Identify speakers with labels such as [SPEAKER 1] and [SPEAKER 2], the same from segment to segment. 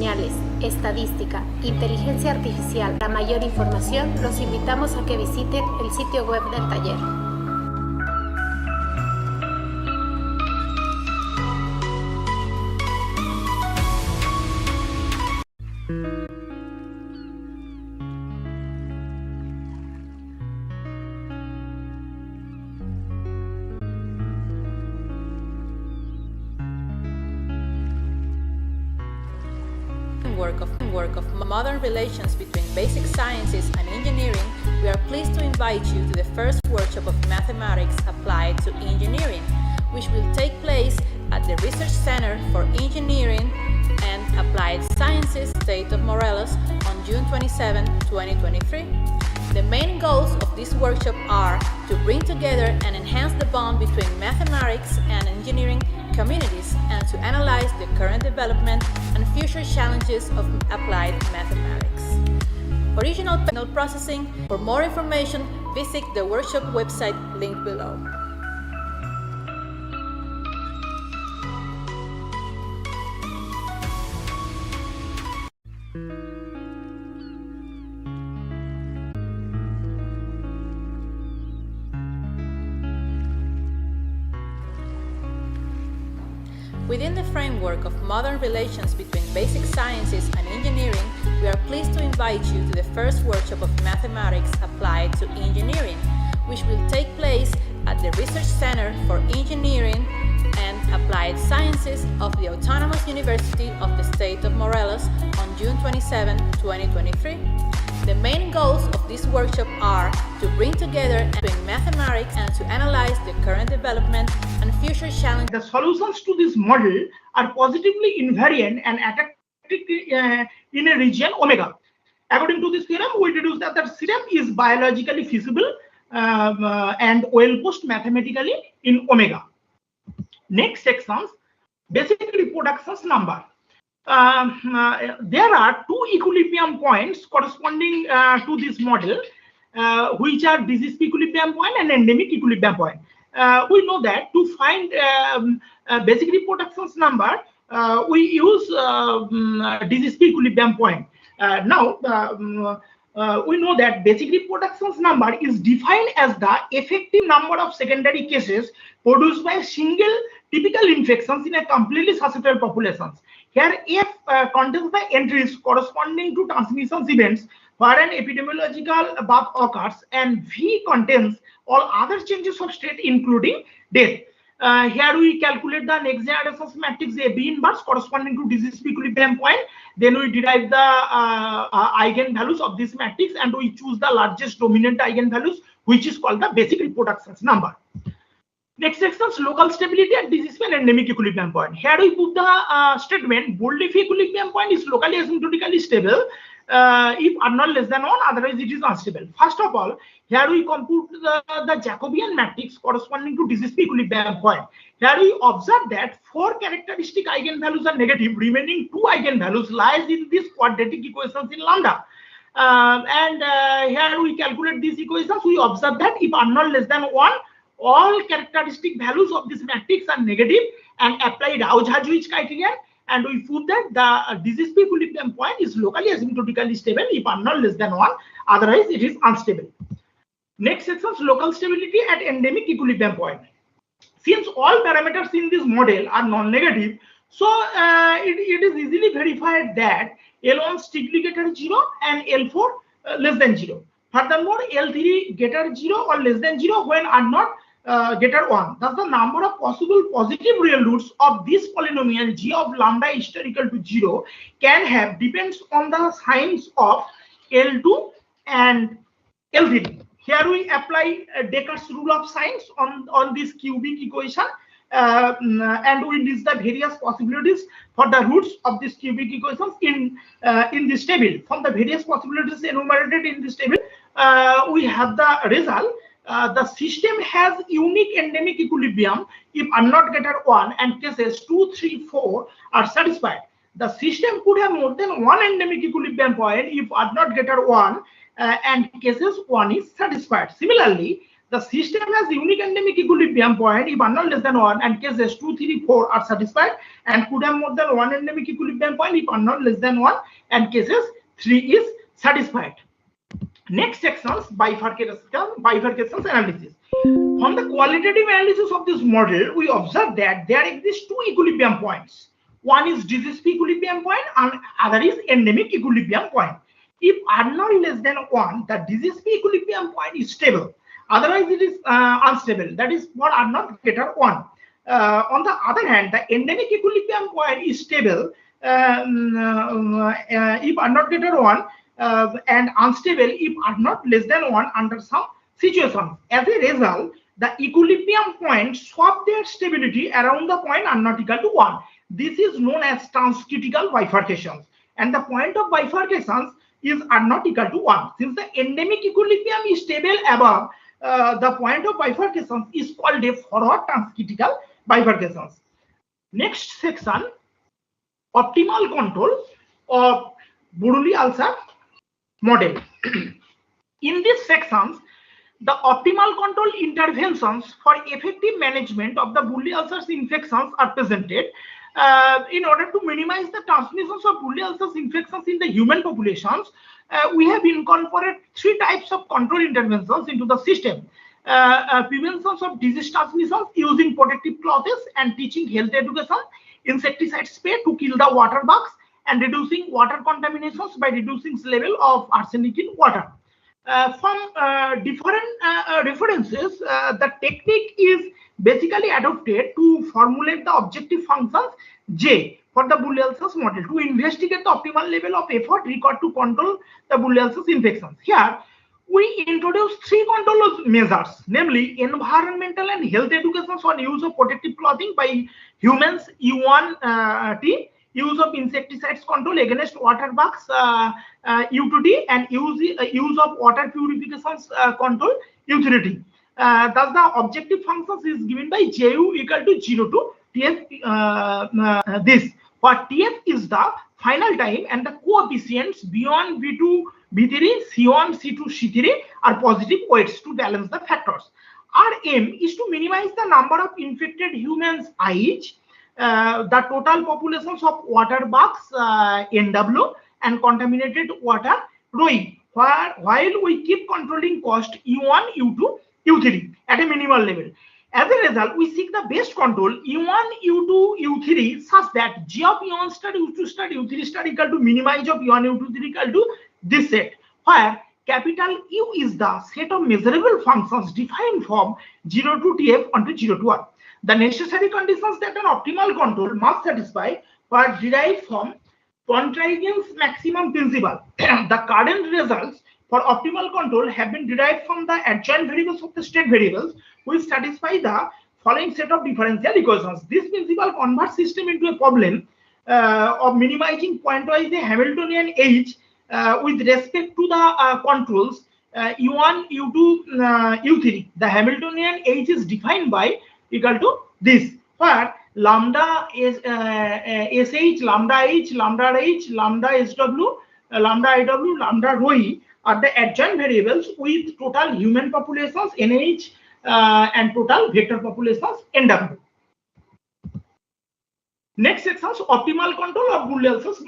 [SPEAKER 1] polinomiales, estadística, inteligencia artificial. Para mayor información, los invitamos a que visiten el sitio web del taller.
[SPEAKER 2] Work of modern relations between basic sciences and engineering, we are pleased to invite you to the first workshop of mathematics applied to engineering, which will take place at the Research Center for Engineering and Applied Sciences, State of Morelos, on June 27, 2023. The main goals of this workshop are to bring together and enhance the bond between mathematics and engineering communities and to analyze the current development and future challenges of applied mathematics. Original signal processing. For more information, visit the workshop website linked below. Within the framework of modern relations between basic sciences and engineering, we are pleased to invite you to the first workshop of mathematics applied to engineering, which will take place at the Research Center for Engineering and Applied Sciences of the Autonomous University of the State of Morelos on June 27, 2023. The main goals of this workshop are to bring together mathematics and to analyze the current development and future challenges.
[SPEAKER 3] The solutions to this model are positively invariant and attractive in a region omega. According to this theorem, we deduce that the theorem is biologically feasible and well posed mathematically in omega. Next sections, basic reproductions number. There are two equilibrium points corresponding to this model, which are disease equilibrium point and endemic equilibrium point. We know that to find basic reproductions number, we use disease equilibrium point. Now, we know that basic reproductions number is defined as the effective number of secondary cases produced by single typical infections in a completely susceptible populations. Here, F contains the entries corresponding to transmission events where an epidemiological birth occurs, and V contains all other changes of state, including death. Here we calculate the next generation matrix AB inverse corresponding to disease equilibrium point. Then we derive the eigenvalues of this matrix, and we choose the largest dominant eigenvalues, which is called the basic reproductions number. Next section is local stability at disease and endemic equilibrium point. Here we put the statement boldly if equilibrium point is locally asymptotically stable if r not less than 1, otherwise it is unstable. First of all, here we compute the Jacobian matrix corresponding to disease equilibrium point. Here we observe that 4 characteristic eigenvalues are negative, remaining 2 eigenvalues lies in these quadratic equations in lambda. Here we calculate these equations. We observe that if r not less than 1, all characteristic values of this matrix are negative and apply Rao-Hartree criterion, and we prove that the disease equilibrium point is locally asymptotically stable if r not less than 1, otherwise it is unstable. Next section is local stability at endemic equilibrium point. Since all parameters in this model are non-negative, so it is easily verified that L1 strictly greater 0 and L4 less than 0. Furthermore, L3 greater 0 or less than 0 when r not greater 1. Thus, the number of possible positive real roots of this polynomial g of lambda is equal to 0 can have depends on the signs of L2 and L3. Here we apply Descartes' rule of signs on this cubic equation, and we list the various possibilities for the roots of this cubic equations in this table. From the various possibilities enumerated in this table, we have the result. The system has unique endemic equilibrium if r not greater 1 and cases 2, 3, 4 are satisfied. The system could have more than one endemic equilibrium point if r not greater 1 and cases 1 is satisfied. Similarly, The system has unique endemic equilibrium point if r naught less than 1 and cases 2, 3, 4 are satisfied, and could have more than one endemic equilibrium point if r naught less than 1 and cases 3 is satisfied. Next sections, bifurcations analysis. From the qualitative analysis of this model, we observe that there exist two equilibrium points. One is disease equilibrium point and other is endemic equilibrium point. If r naught less than 1, the disease equilibrium point is stable. Otherwise, it is unstable. That is for r naught greater 1. On the other hand, the endemic equilibrium point is stable if r naught greater 1 and unstable if r naught less than 1 under some situations. As a result, the equilibrium points swap their stability around the point r naught equal to 1. This is known as transcritical bifurcations, and the point of bifurcations is r naught equal to 1. Since the endemic equilibrium is stable above, the point of bifurcations is called a forward transcritical bifurcations. Next section, optimal control of Buruli ulcer model. In these sections, the optimal control interventions for effective management of the Buruli ulcers infections are presented. In order to minimize the transmissions of Buruli ulcers infections in the human populations, we have incorporated three types of control interventions into the system. Prevention of disease transmissions using protective clothes and teaching health education, insecticide spray to kill the water bugs, and reducing water contaminations by reducing level of arsenic in water. From different references, the technique is basically adopted to formulate the objective functions J for the Buruli ulcers model to investigate the optimal level of effort required to control the Buruli ulcers infections. Here, we introduce three control measures, namely environmental and health education on use of protective clothing by humans, U1T, use of insecticides control against water bugs, U2T, and use of water purifications control, U3T. Thus, the objective functions is given by Ju equal to 0 to Tf. This, for Tf is the final time, and the coefficients beyond V2, V3, C1, C2, C3 are positive weights to balance the factors. Our aim is to minimize the number of infected humans IH, the total populations of water bugs NW, and contaminated water ROI, while we keep controlling cost U1, U2, U3 at a minimal level. As a result, we seek the best control U1, U2, U3 such that G of U1 star, U2 star, U3 star equal to minimize of U1, U2, U3 equal to this set, where capital U is the set of measurable functions defined from 0 to Tf onto 0 to 1. The necessary conditions that an optimal control must satisfy were derived from Pontryagin's maximum principle. The current results for optimal control have been derived from the adjoint variables of the state variables, which satisfy the following set of differential equations. This principle converts system into a problem of minimizing pointwise a Hamiltonian H with respect to the controls U1, U2, U3. The Hamiltonian H is defined by equal to this, where lambda is SH, lambda H, lambda H, lambda SW, lambda IW, lambda ROI are the adjoint variables with total human populations NH and total vector populations NW. Next section is optimal control of Buruli ulcers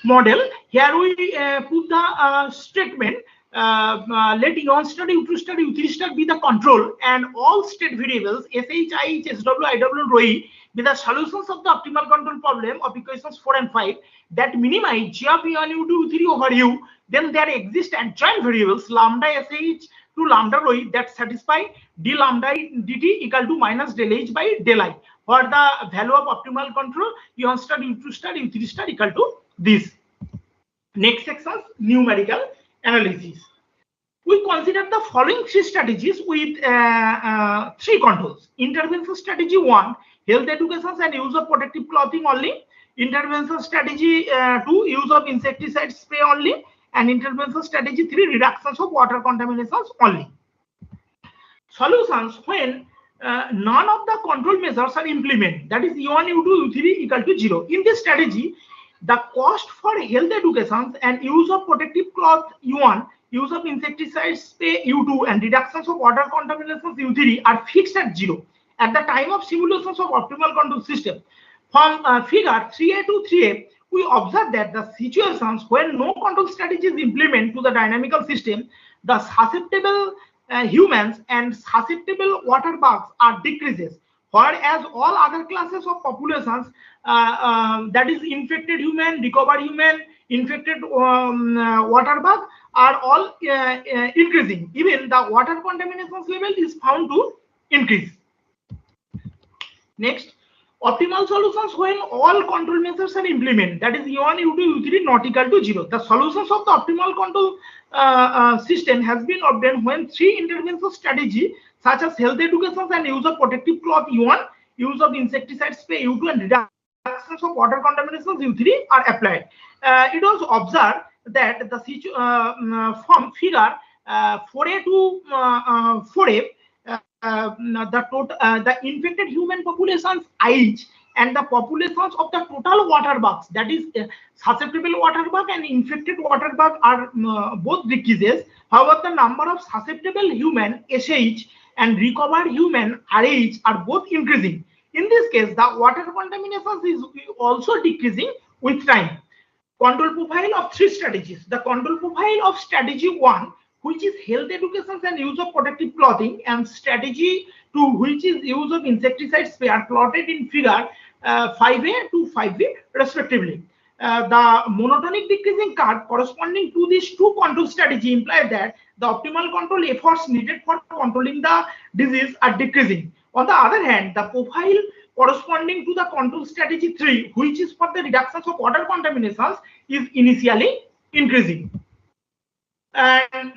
[SPEAKER 3] model. Here we put the statement let U1 star, U2 star, U3 star be the control, and all state variables SH, IH, SW, IW, ROI be the solutions of the optimal control problem of equations 4 and 5 that minimize G of U1, U2, U3 over U. Then there exist adjoint variables lambda SH to lambda ROI that satisfy d lambda dt equal to minus del H by del I, for the value of optimal control U1 star, U2 star, U3 star equal to this. Next section, numerical analysis. We consider the following three strategies with three controls. Intervention strategy 1, health education and use of protective clothing only. Intervention strategy 2, use of insecticide spray only. And intervention strategy 3, reductions of water contaminations only. Solutions when none of the control measures are implemented, that is U1, U2, U3 equal to 0. In this strategy, the cost for health education and use of protective cloth U1 use of insecticides U2 and reductions of water contaminations U3 are fixed at 0 at the time of simulations of optimal control system. From figure 3a to 3a, we observe that the situations where no control strategy is implemented to the dynamical system, the susceptible humans and susceptible water bugs are decreases, whereas all other classes of populations, that is infected human, recovered human, infected water bug, are all increasing. Even the water contamination level is found to increase. Next, optimal solutions when all control measures are implemented, that is U1, U2, U3 not equal to 0. The solutions of the optimal control system has been obtained when 3 intervention strategy such as health education and use of protective cloth U1, use of insecticide spray U2 and reductions of water contaminations U3 are applied. It was observed that the from figure 4a to 4a, the infected human populations IH and the populations of the total water bugs, that is susceptible water bug and infected water bug, are both decreases. However, the number of susceptible human SH and recovered human RH are both increasing. In this case, the water contamination is also decreasing with time. Control profile of 3 strategies. The control profile of strategy 1, which is health education and use of protective clothing, and strategy 2, which is use of insecticide spray, are plotted in figure 5a to 5b respectively. The monotonic decreasing curve corresponding to these 2 control strategies imply that the optimal control efforts needed for controlling the disease are decreasing. On the other hand, the profile corresponding to the control strategy 3, which is for the reductions of water contaminations, is initially increasing. And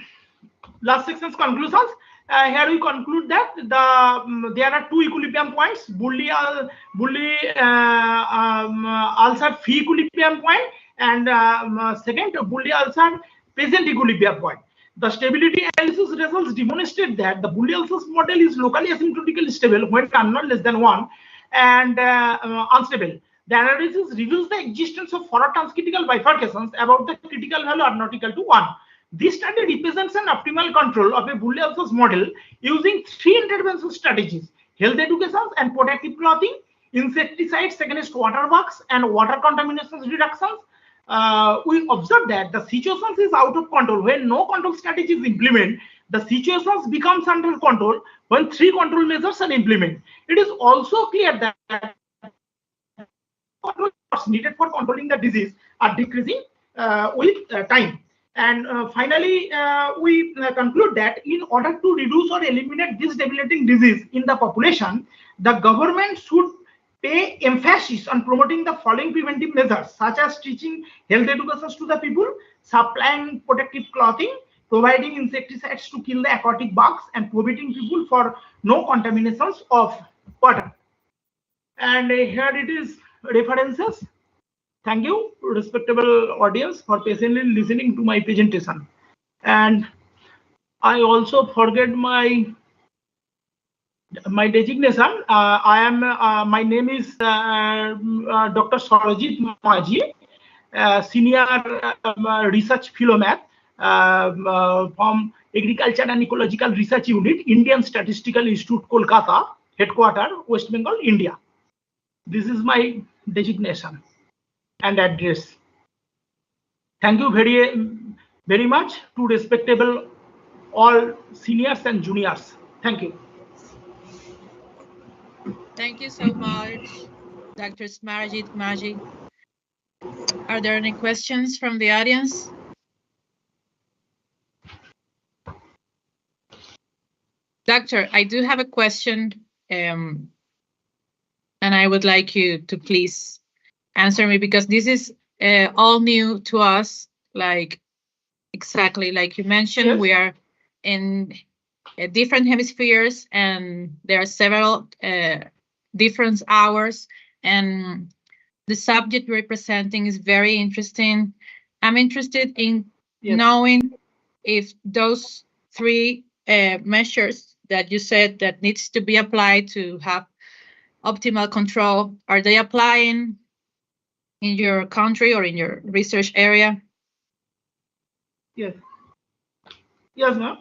[SPEAKER 3] last section's conclusions. Here we conclude that there are 2 equilibrium points: Bully ulcer free equilibrium point and second Bully ulcer present equilibrium point. The stability analysis results demonstrate that the Bully ulcer model is locally asymptotically stable when unknown less than 1 and unstable. The analysis reveals the existence of forward transcritical bifurcations about the critical value are not equal to 1. This study represents an optimal control of a Bully ulcer model using 3 intervention strategies: health education and protective clothing, insecticides against water bugs, and water contamination reductions. We observe that the situations is out of control when no control strategy is implemented. The situations becomes under control when 3 control measures are implemented. It is also clear that controls needed for controlling the disease are decreasing with time. And finally, we conclude that in order to reduce or eliminate this debilitating disease in the population, the government should pay emphasis on promoting the following preventive measures, such as teaching health education to the people, supplying protective clothing, providing insecticides to kill the aquatic bugs, and prohibiting people for no contaminations of water. And here it is references. Thank you, respectable audience, for patiently listening to my presentation. And I also forget my designation. My name is Dr. Sarojit Maji, Senior Research Fellow Math from Agriculture and Ecological Research Unit, Indian Statistical Institute, Kolkata, headquarter, West Bengal, India. This is my designation and address. Thank you very much to respectable all seniors and juniors. Thank you.
[SPEAKER 2] Thank you so much, Dr. Smarajit Maji. Are there any questions from the audience? Doctor, I do have a question, and I would like you to please answer me, because this is all new to us, like exactly like you mentioned. Yes. We are in different hemispheres and there are several different hours, and the subject we're presenting is very interesting. I'm interested in knowing if those 3 measures that you said that needs to be applied to have optimal control, are they applying in your country or in your research area?
[SPEAKER 3] Yes. Yes, ma'am.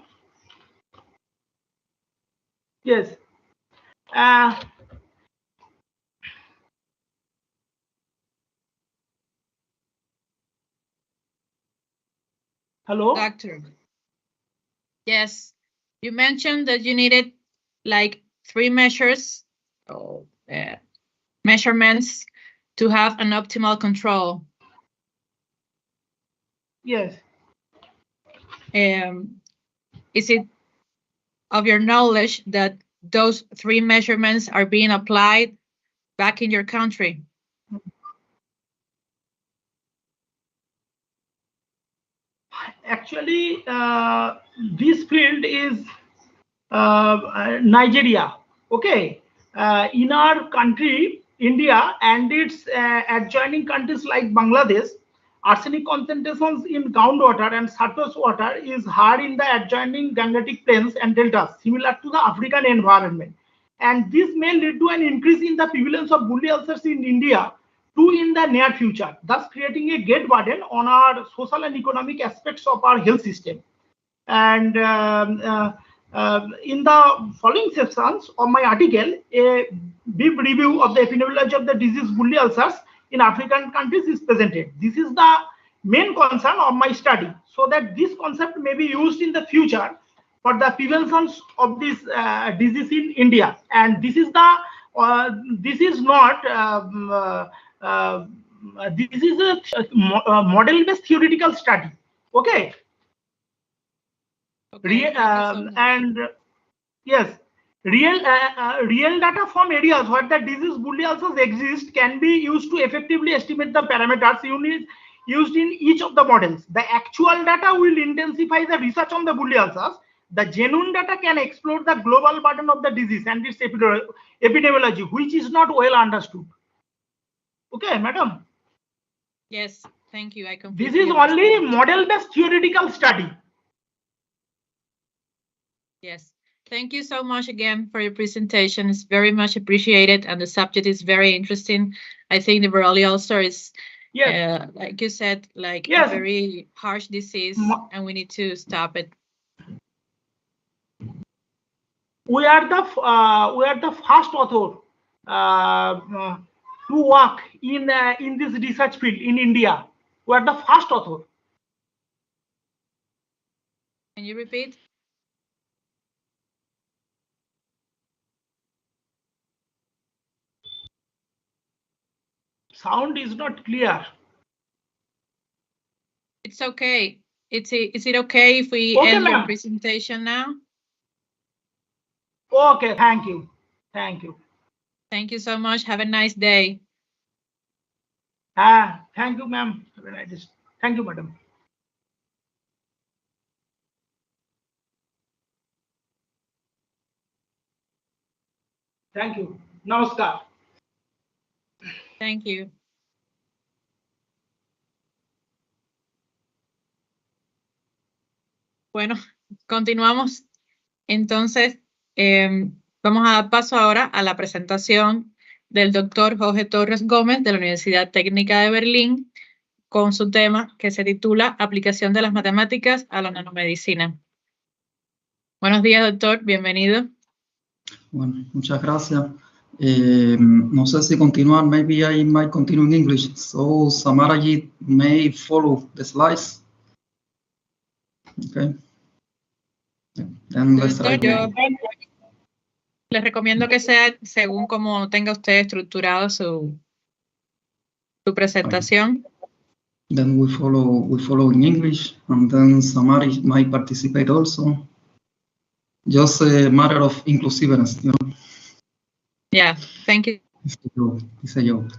[SPEAKER 3] Yes. Hello?
[SPEAKER 2] Doctor. Yes, you mentioned that you needed like 3 measures or measurements to have an optimal control.
[SPEAKER 3] Yes.
[SPEAKER 2] Is it of your knowledge that those 3 measurements are being applied back in your country?
[SPEAKER 3] Actually, this field is Nigeria. Okay. In our country, India, and its adjoining countries like Bangladesh, arsenic concentrations in groundwater and surface water is higher in the adjoining Gangetic plains and deltas, similar to the African environment. And this may lead to an increase in the prevalence of bully ulcers in India too in the near future, thus creating a great burden on our social and economic aspects of our health system. And in the following sections of my article, a brief review of the epidemiology of the disease bully ulcers in African countries is presented. This is the main concern of my study, so that this concept may be used in the future for the prevention of this disease in India. And this is the this is not this is a model-based theoretical study. Okay.
[SPEAKER 2] Okay,
[SPEAKER 3] And yes, real data from areas where the disease bully ulcers exist can be used to effectively estimate the parameters used in each of the models. The actual data will intensify the research on the bully ulcers. The genuine data can explore the global burden of the disease and its epidemiology, which is not well understood. Okay, madam.
[SPEAKER 2] Yes, thank you.
[SPEAKER 3] This is only model-based theoretical study.
[SPEAKER 2] Yes, thank you so much again for your presentation. It's very much appreciated, and the subject is very interesting. I think the Buruli ulcer is, like you said, like a very harsh disease, and we need to stop it.
[SPEAKER 3] We are the first author to work in this research field in India. We are the first author.
[SPEAKER 2] Can you repeat?
[SPEAKER 3] Sound is not clear.
[SPEAKER 2] It's okay. Is it okay if we end your presentation now?
[SPEAKER 3] Okay, thank you. Thank you.
[SPEAKER 2] Thank you so much. Have a nice day.
[SPEAKER 3] Thank you, ma'am. Have a nice day. Thank you, madam. Thank you. Namaskar.
[SPEAKER 2] Thank you. Bueno, continuamos. Entonces, vamos a dar paso ahora a la presentación del doctor Jorge Torres Gómez de la Universidad Técnica de Berlín con su tema que se titula Aplicación de las matemáticas a la nanomedicina. Buenos días, doctor. Bienvenido.
[SPEAKER 4] Bueno, muchas gracias. No sé si continuar. Maybe I might continue in English. So Samaraji may follow the slides. Okay. Then let's try.
[SPEAKER 2] Yo les recomiendo que sea según como tenga usted estructurado su presentación.
[SPEAKER 4] Okay. Then we follow in English, and then Samaraji might participate also. Just a matter of inclusiveness, you know.
[SPEAKER 2] Yeah, thank you.
[SPEAKER 4] It's a joke.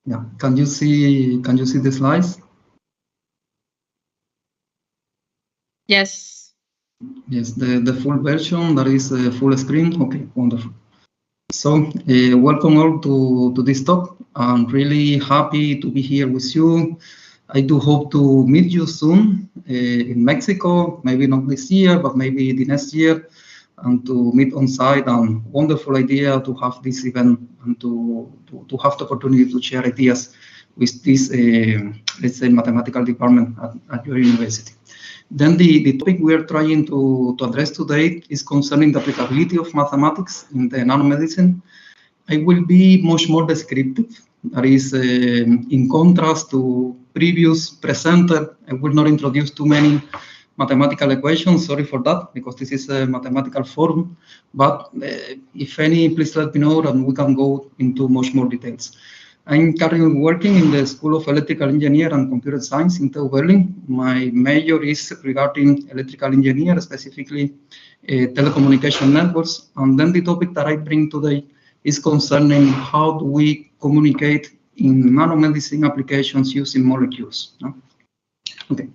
[SPEAKER 4] Yeah, can you see the slides?
[SPEAKER 2] Yes.
[SPEAKER 4] Yes, the full version, that is full screen. Okay, wonderful. So welcome all to this talk. I'm really happy to be here with you. I do hope to meet you soon in Mexico, maybe not this year, but maybe the next year, and to meet on site. Wonderful idea to have this event and to have the opportunity to share ideas with this, let's say, mathematical department at your university. Then the topic we are trying to address today is concerning the applicability of mathematics in the nanomedicine. I will be much more descriptive. That is, in contrast to previous presenter, I will not introduce too many mathematical equations. Sorry for that, because this is a mathematical forum. But if any, please let me know, and we can go into much more details. I'm currently working in the School of Electrical Engineering and Computer Science in TU Berlin. My major is regarding electrical engineering, specifically telecommunication networks. And then the topic that I bring today is concerning how do we communicate in nanomedicine applications using molecules. No? Okay.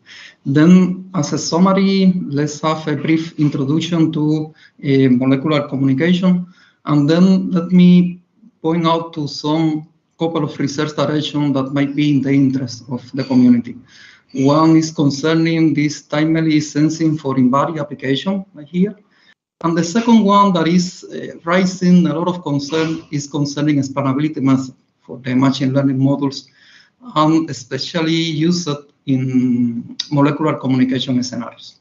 [SPEAKER 4] Then, as a summary, let's have a brief introduction to molecular communication, and then let me point out to some couple of research directions that might be in the interest of the community. One is concerning this timely sensing for invariant application right here. And the second one that is raising a lot of concern is concerning expandability method for the machine learning models, and especially used in molecular communication scenarios.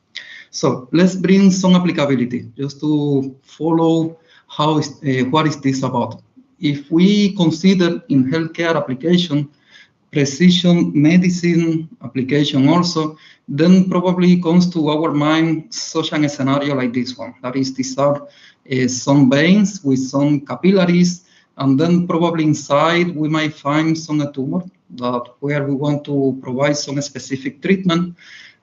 [SPEAKER 4] So let's bring some applicability just to follow how what is this about. If we consider in healthcare application, precision medicine application also, then probably comes to our mind such a scenario like this one. That is, these are some veins with some capillaries, and then probably inside we might find some tumor that where we want to provide some specific treatment.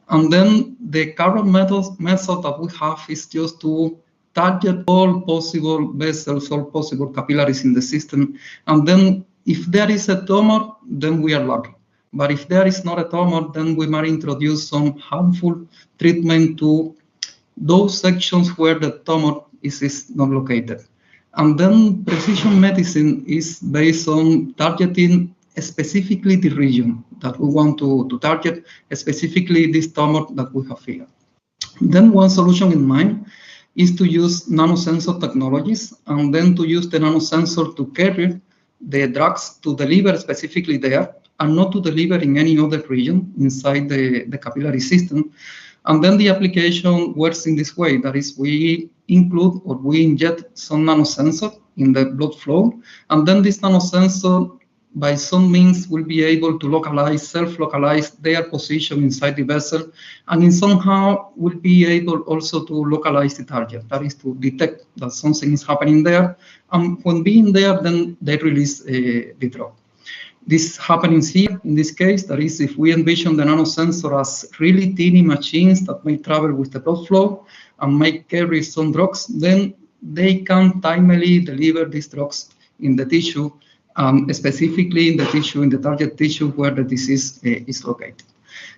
[SPEAKER 4] And then the current method that we have is just to target all possible vessels, all possible capillaries in the system. And then if there is a tumor, then we are lucky. But if there is not a tumor, then we might introduce some harmful treatment to those sections where the tumor is not located. And then precision medicine is based on targeting specifically the region that we want to target, specifically this tumor that we have here. Then one solution in mind is to use nanosensor technologies, and then to use the nanosensor to carry the drugs to deliver specifically there, and not to deliver in any other region inside the capillary system. And then the application works in this way. That is, we include or we inject some nanosensor in the blood flow, and then this nanosensor by some means will be able to localize, self-localize their position inside the vessel, and in somehow will be able also to localize the target. That is, to detect that something is happening there, and when being there, then they release the drug. This happens here in this case. That is, if we envision the nanosensor as really teeny machines that may travel with the blood flow and may carry some drugs, then they can timely deliver these drugs in the tissue, specifically in the tissue, in the target tissue where the disease is located.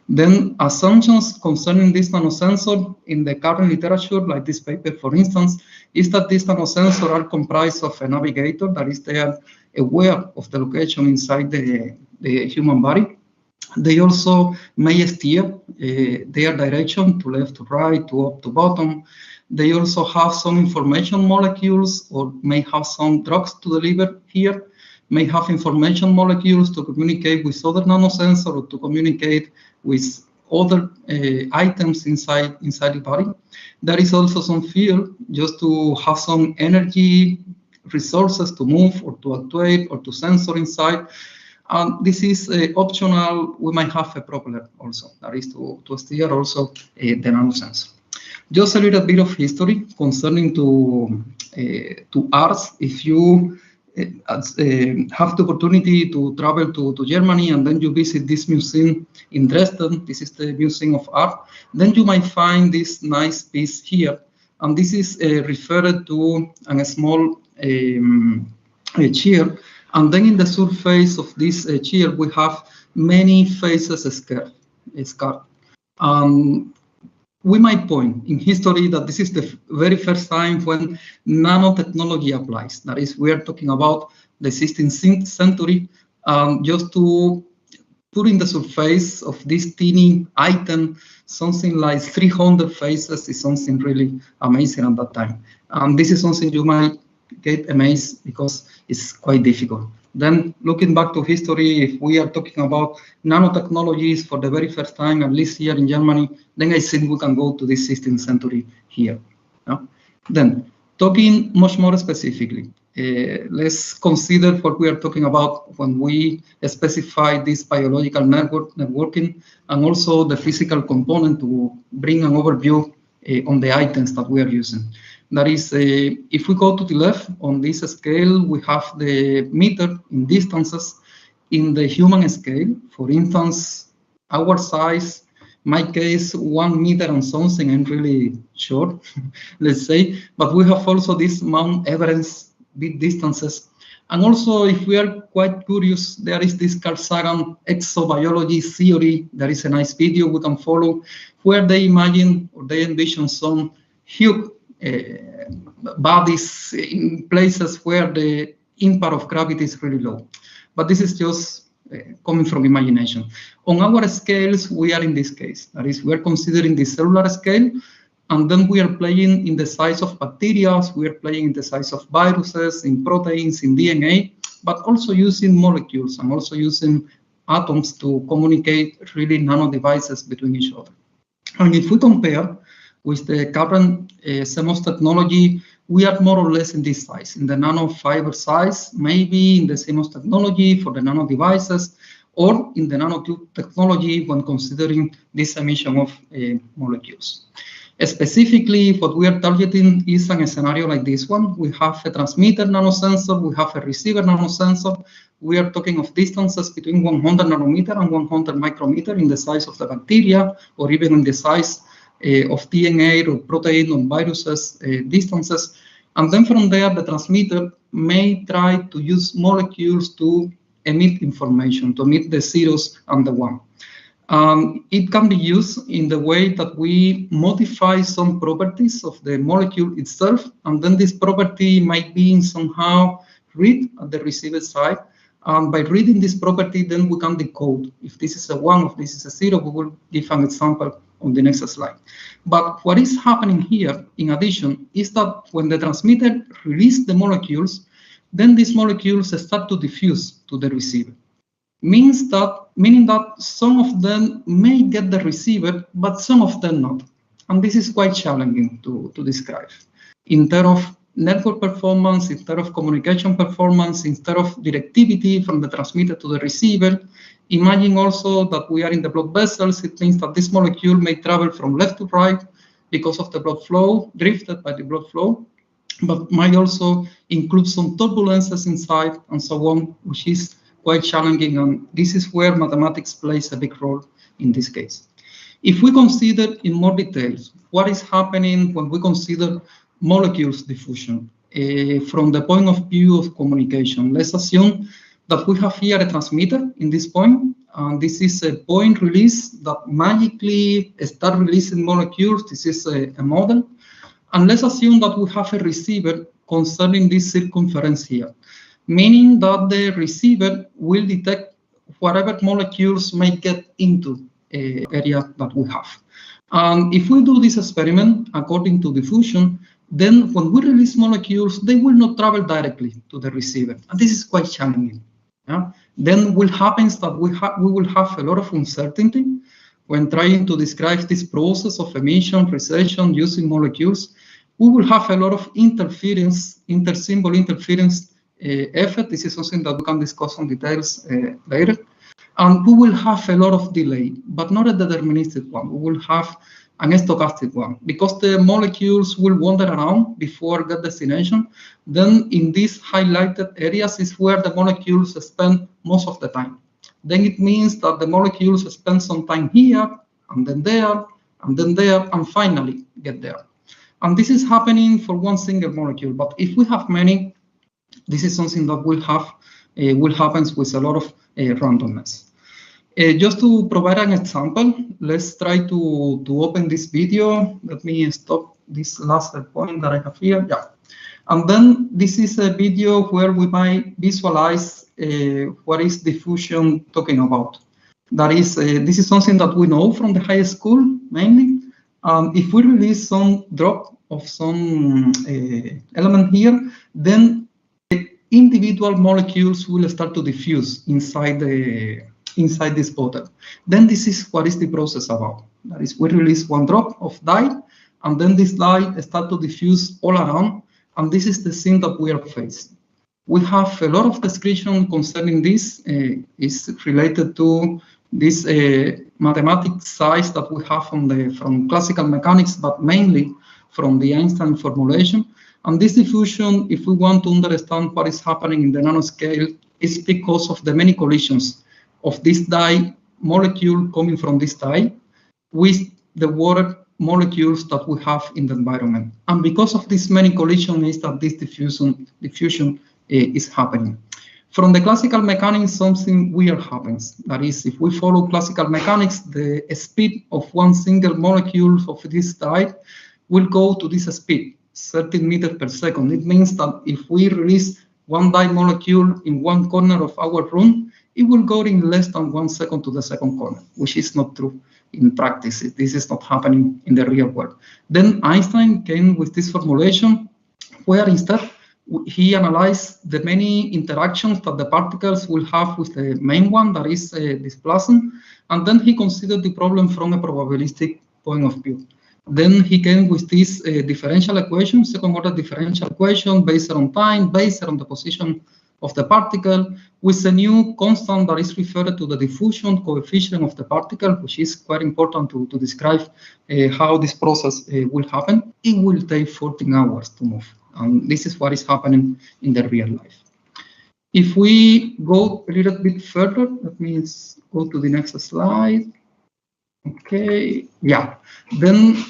[SPEAKER 4] Then assumptions concerning this nanosensor in the current literature, like this paper, for instance, is that these nanosensors are comprised of a navigator, that is, they are aware of the location inside the human body. They also may steer their direction to left, to right, to up, to bottom. They also have some information molecules, or may have some drugs to deliver here, may have information molecules to communicate with other nanosensors or to communicate with other items inside the body. There is also some field just to have some energy resources to move or to actuate or to sensor inside. And this is optional. We might have a propeller also, that is to steer also the nanosensor. Just a little bit of history concerning to arts. If you have the opportunity to travel to Germany and then you visit this museum in Dresden, this is the Museum of Art, then you might find this nice piece here. And this is referred to a small chair. And then in the surface of this chair, we have many faces scarred. We might point in history that this is the very first time when nanotechnology applies. That is, we are talking about the 16th century, just to put in the surface of this teeny item something like 300 faces is something really amazing at that time. And this is something you might get amazed because it's quite difficult Then looking back to history, if we are talking about nanotechnologies for the very first time, at least here in Germany, then I think we can go to the 16th century here. Then talking much more specifically, let's consider what we are talking about when we specify this biological networking and also the physical component to bring an overview on the items that we are using. That is, if we go to the left on this scale, we have the meter in distances in the human scale. For instance, our size, my case, 1 meter and something, I'm really short, let's say, but we have also this Mount Everest big distances. And also, if we are quite curious, there is this Carl Sagan exobiology theory. There is a nice video we can follow where they imagine or they envision some huge bodies in places where the impact of gravity is really low. But this is just coming from imagination. On our scales, we are in this case. That is, we are considering the cellular scale, and then we are playing in the size of bacteria, we are playing in the size of viruses, in proteins, in DNA, but also using molecules and also using atoms to communicate really nano devices between each other. And if we compare with the current CMOS technology, we are more or less in this size, in the nanofiber size, maybe in the CMOS technology for the nano devices, or in the nanotube technology when considering this emission of molecules. Specifically, what we are targeting is a scenario like this one. We have a transmitter nanosensor, we have a receiver nanosensor. We are talking of distances between 100 nanometer and 100 micrometer in the size of the bacteria, or even in the size of DNA or protein or viruses distances. And then from there, the transmitter may try to use molecules to emit information, to emit the zeros and the one. It can be used in the way that we modify some properties of the molecule itself, and then this property might be somehow read at the receiver side. And by reading this property, then we can decode. If this is a 1, if this is a 0, we will give an example on the next slide. But what is happening here, in addition, is that when the transmitter releases the molecules, then these molecules start to diffuse to the receiver. Meaning that some of them may get the receiver, but some of them not. And this is quite challenging to describe. In terms of network performance, in terms of communication performance, in terms of directivity from the transmitter to the receiver. Imagine also that we are in the blood vessels. It means that this molecule may travel from left to right because of the blood flow, drifted by the blood flow, but might also include some turbulences inside and so on, which is quite challenging. And this is where mathematics plays a big role in this case. If we consider in more details what is happening when we consider molecules diffusion from the point of view of communication, let's assume that we have here a transmitter in this point, and this is a point release that magically start releasing molecules. This is a model. And let's assume that we have a receiver concerning this circumference here, meaning that the receiver will detect whatever molecules may get into an area that we have. And if we do this experiment according to diffusion, then when we release molecules, they will not travel directly to the receiver. And this is quite challenging. Yeah? Then what happens that we will have a lot of uncertainty when trying to describe this process of emission, recession, using molecules. We will have a lot of interference, inter-symbol interference effect. This is something that we can discuss in details later. And we will have a lot of delay, but not a deterministic one. We will have an stochastic one, because the molecules will wander around before the destination. Then in these highlighted areas is where the molecules spend most of the time. Then it means that the molecules spend some time here, and then there, and then there, and finally get there. And this is happening for one single molecule. But if we have many, this is something that will happen with a lot of randomness. Just to provide an example, let's try to open this video. Let me stop this last point that I have here. Yeah. And then this is a video where we might visualize what is diffusion talking about. That is, this is something that we know from the high school mainly. If we release some drop of some element here, then the individual molecules will start to diffuse inside this bottle. Then this is what is the process about. That is, we release one drop of dye, and then this dye start to diffuse all around, and this is the scene that we are facing. We have a lot of description concerning this. Is related to this mathematical size that we have from classical mechanics, but mainly from the Einstein formulation. And this diffusion, if we want to understand what is happening in the nanoscale, is because of the many collisions of this dye molecule coming from this dye with the water molecules that we have in the environment. And because of this many collisions is that this diffusion is happening. From the classical mechanics, something weird happens. That is, if we follow classical mechanics, the speed of one single molecule of this dye will go to this speed, 13 meters per second. It means that if we release one dye molecule in one corner of our room, it will go in less than 1 second to the second corner, which is not true in practice. This is not happening in the real world. Then Einstein came with this formulation where instead he analyzed the many interactions that the particles will have with the main one, that is displacement, and then he considered the problem from a probabilistic point of view. Then he came with this differential equation, second order differential equation based on time, based on the position of the particle, with a new constant that is referred to the diffusion coefficient of the particle, which is quite important to describe how this process will happen. It will take 14 hours to move. And this is what is happening in the real life. If we go a little bit further, that means go to the next slide. Okay, yeah. Then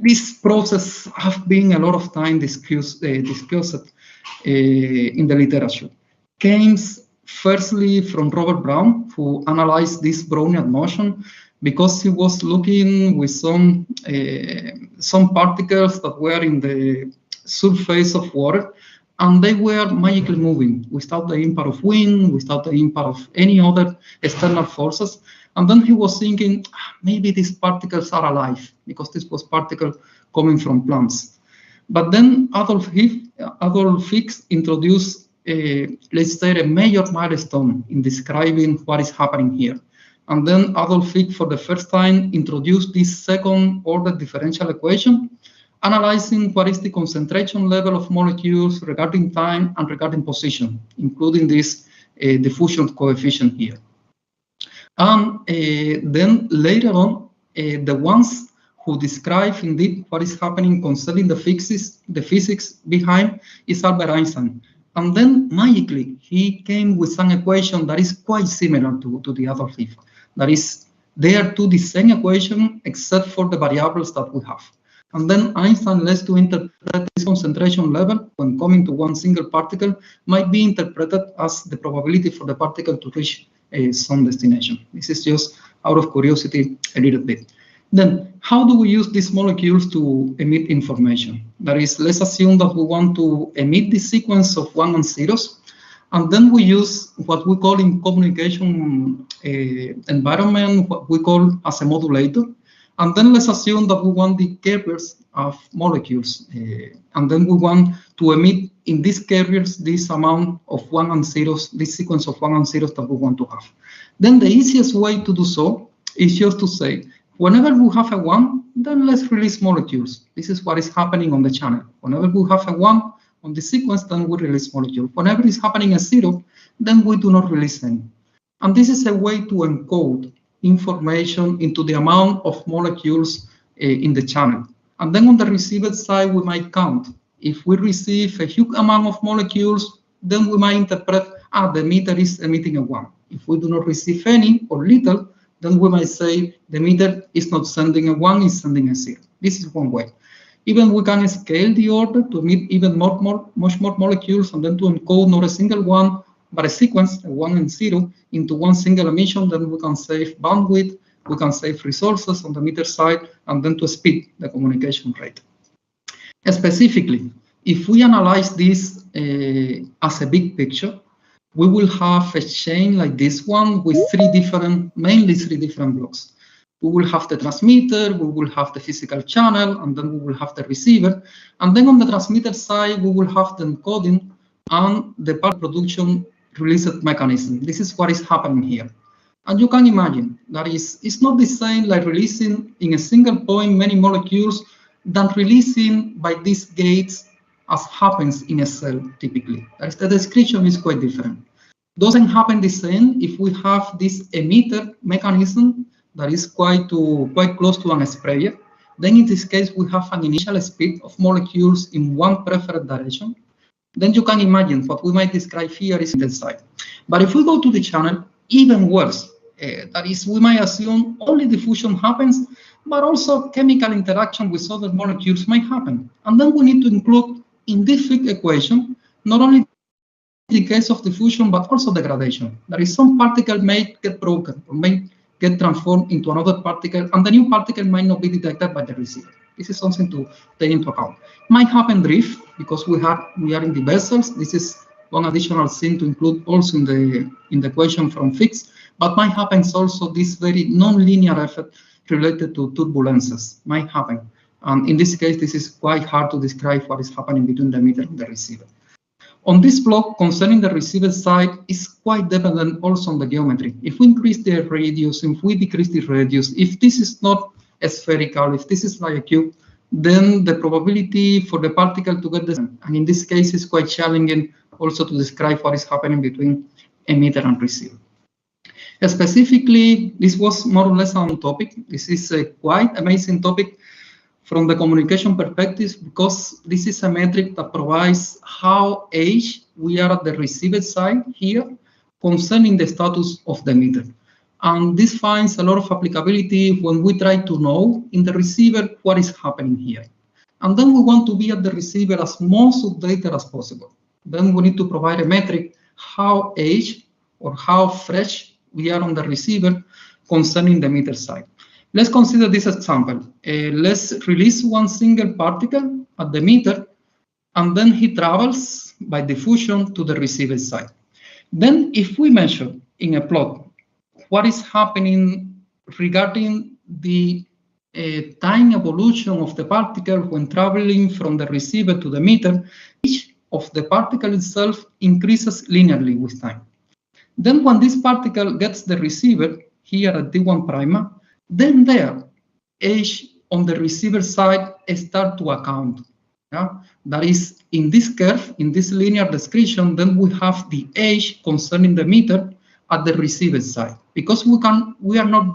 [SPEAKER 4] this process has been a lot of time discussed in the literature. Came firstly from Robert Brown, who analyzed this Brownian motion because he was looking with some particles that were in the surface of water, and they were magically moving without the impact of wind, without the impact of any other external forces. And then he was thinking, maybe these particles are alive, because this was particle coming from plants. But then Adolf Higgs introduced, let's say, a major milestone in describing what is happening here. And then Adolf Higgs, for the first time, introduced this second-order differential equation, analyzing what is the concentration level of molecules regarding time and regarding position, including this diffusion coefficient here. And then later on, the ones who describe indeed what is happening concerning the physics behind is Albert Einstein. And then magically, he came with an equation that is quite similar to the Adolf Higgs. That is, they are two the same equation except for the variables that we have. And then Einstein lets to interpret this concentration level when coming to one single particle might be interpreted as the probability for the particle to reach some destination. This is just out of curiosity a little bit. Then, how do we use these molecules to emit information? That is, let's assume that we want to emit the sequence of 1 and 0s, and then we use what we call in communication environment, what we call as a modulator. And then let's assume that we want the carriers of molecules, and then we want to emit in these carriers this amount of 1 and 0s, this sequence of 1 and 0s that we want to have. Then the easiest way to do so is just to say, whenever we have a 1, then let's release molecules. This is what is happening on the channel. Whenever we have a 1 on the sequence, then we release molecules. Whenever it's happening a 0, then we do not release any. And this is a way to encode information into the amount of molecules in the channel. And then on the receiver side, we might count. If we receive a huge amount of molecules, then we might interpret, the emitter is emitting a 1. If we do not receive any or little, then we might say the emitter is not sending a 1, it's sending a 0. This is one way. Even we can scale the order to emit even much more molecules, and then to encode not a single one, but a sequence, a 1 and 0, into one single emission. Then we can save bandwidth, we can save resources on the emitter side, and then to speed the communication rate. Specifically, if we analyze this as a big picture, we will have a chain like this one with mainly three different blocks. We will have the transmitter, we will have the physical channel, and then we will have the receiver. And then on the transmitter side, we will have the encoding and the part production release mechanism. This is what is happening here. And you can imagine that it's not the same like releasing in a single point many molecules than releasing by these gates as happens in a cell typically. The description is quite different. Doesn't happen the same if we have this emitter mechanism that is quite close to an sprayer. Then in this case, we have an initial speed of molecules in one preferred direction. Then you can imagine what we might describe here is in the side. But if we go to the channel, even worse. That is, we might assume only diffusion happens, but also chemical interaction with other molecules might happen. And then we need to include in this big equation, not only the case of diffusion, but also degradation. There is some particle may get broken or may get transformed into another particle, and the new particle might not be detected by the receiver. This is something to take into account. Might happen drift because we are in the vessels. This is one additional thing to include also in the equation from fixed, but might happen also this very non-linear effect related to turbulences might happen. And in this case, this is quite hard to describe what is happening between the emitter and the receiver. On this block concerning the receiver side is quite dependent also on the geometry. If we increase the radius, if we decrease the radius, if this is not spherical, if this is like a cube, then the probability for the particle to get the same. And in this case, it's quite challenging also to describe what is happening between emitter and receiver. Specifically, this was more or less on topic. This is a quite amazing topic from the communication perspective, because this is a metric that provides how age we are at the receiver side here concerning the status of the emitter. And this finds a lot of applicability when we try to know in the receiver what is happening here. And then we want to be at the receiver as most updated as possible. Then we need to provide a metric how age or how fresh we are on the receiver concerning the emitter side. Let's consider this example. Let's release one single particle at the emitter, and then he travels by diffusion to the receiver side. Then if we measure in a plot what is happening regarding the time evolution of the particle when traveling from the receiver to the emitter, each of the particle itself increases linearly with time. Then when this particle gets the receiver here at D1 prima, then their age on the receiver side start to account. Yeah? That is, in this curve, in this linear description, then we have the age concerning the emitter at the receiver side, because we are not that